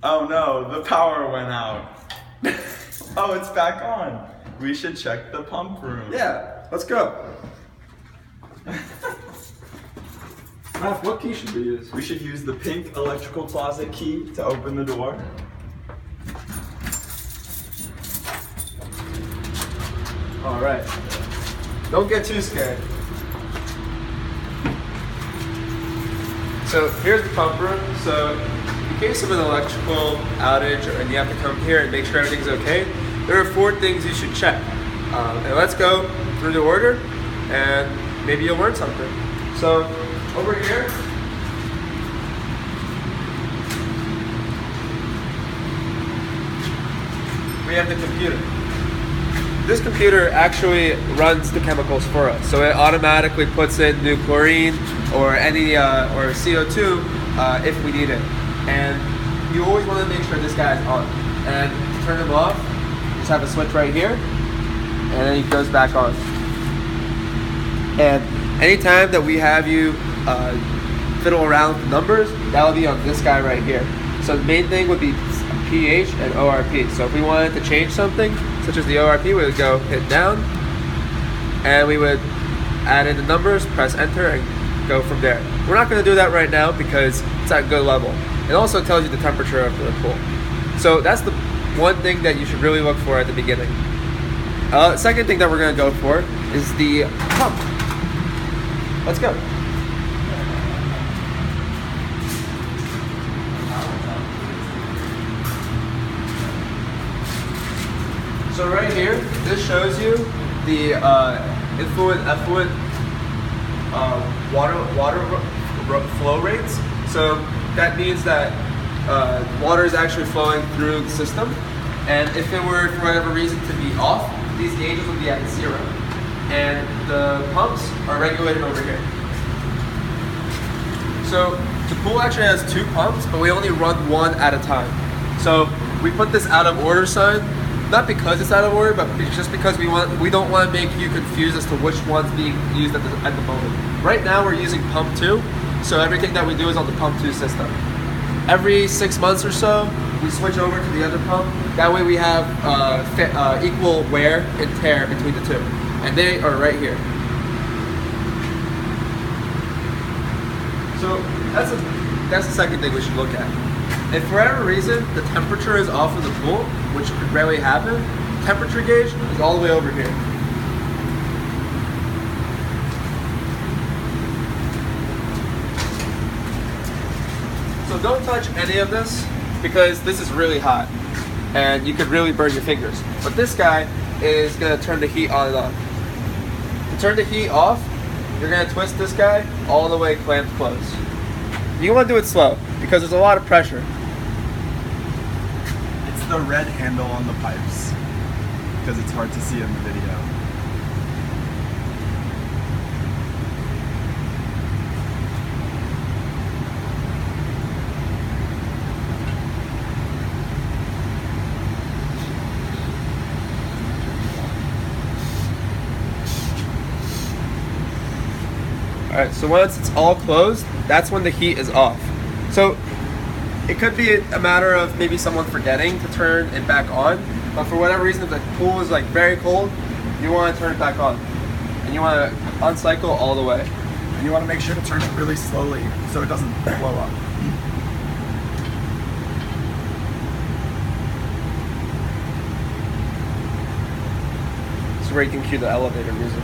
Oh no, the power went out. Oh, it's back on. We should check the pump room. Yeah, let's go. Raph, what key should we use? We should use the pink electrical closet key to open the door. All right. Don't get too scared. So here's the pump room. So in case of an electrical outage and you have to come here and make sure everything's okay, there are 4 things you should check. And let's go through the order and maybe you'll learn something. So over here, we have the computer. This computer actually runs the chemicals for us. So it automatically puts in new chlorine or any or CO2 if we need it. And you always want to make sure this guy is on. And to turn him off, just have a switch right here, and then he goes back on. And anytime that we have you fiddle around with the numbers, that will be on this guy right here. So the main thing would be pH and ORP. So if we wanted to change something, such as the ORP, we would go hit down, and we would add in the numbers, press enter, and go from there. We're not going to do that right now because it's at a good level. It also tells you the temperature of the pool. So that's the one thing that you should really look for at the beginning. Second thing that we're going to go for is the pump. Let's go. So right here, this shows you the effluent water flow rates. So that means that water is actually flowing through the system. And if it were for whatever reason to be off, these gauges would be at 0. And the pumps are regulated over here. So the pool actually has 2 pumps, but we only run 1 at a time. So we put this out of order sign, not because it's out of order, but just because we don't want to make you confused as to which one's being used at the moment. Right now we're using pump 2, so everything that we do is on the pump 2 system. Every 6 months or so, we switch over to the other pump. That way we have equal wear and tear between the 2. And they are right here. So that's the second thing we should look at. If for whatever reason the temperature is off of the pool, which could rarely happen, temperature gauge is all the way over here. So don't touch any of this because this is really hot and you could really burn your fingers. But this guy is going to turn the heat on and off. To turn the heat off, you're going to twist this guy all the way clamped closed. You want to do it slow because there's a lot of pressure. It's the red handle on the pipes because it's hard to see in the video. Alright, so once it's all closed, that's when the heat is off. So it could be a matter of maybe someone forgetting to turn it back on, but for whatever reason, if the pool is like very cold, you want to turn it back on. And you want to uncycle all the way. And you want to make sure to turn it really slowly so it doesn't blow up. This is where you can cue the elevator music.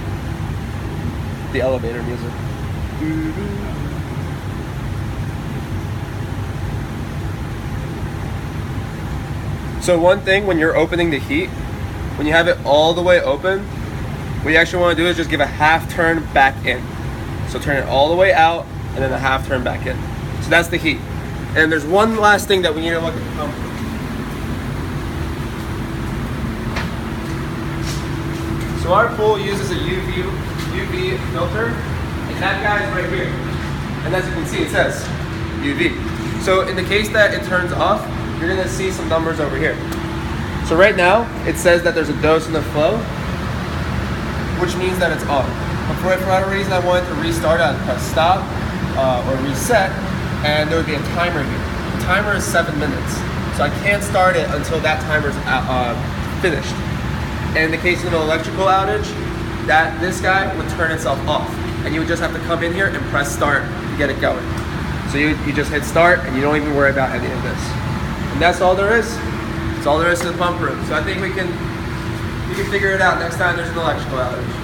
The elevator music. So one thing when you're opening the heat, when you have it all the way open, what you actually want to do is just give a half turn back in. So turn it all the way out and then a half turn back in. So that's the heat. And there's one last thing that we need to look at the pump. So our pool uses a UV filter, and that guy's right here. And as you can see, it says UV. So in the case that it turns off, you're gonna see some numbers over here. So right now, it says that there's a dose in the flow, which means that it's on. But for whatever reason, I wanted to restart, I'd press stop or reset, and there would be a timer here. The timer is 7 minutes. So I can't start it until that timer's finished. And in the case of an electrical outage, this guy would turn itself off. And you would just have to come in here and press start to get it going. So you just hit start and you don't even worry about any of this. And that's all there is. That's all there is to the pump room. So I think we can figure it out next time there's an electrical outage.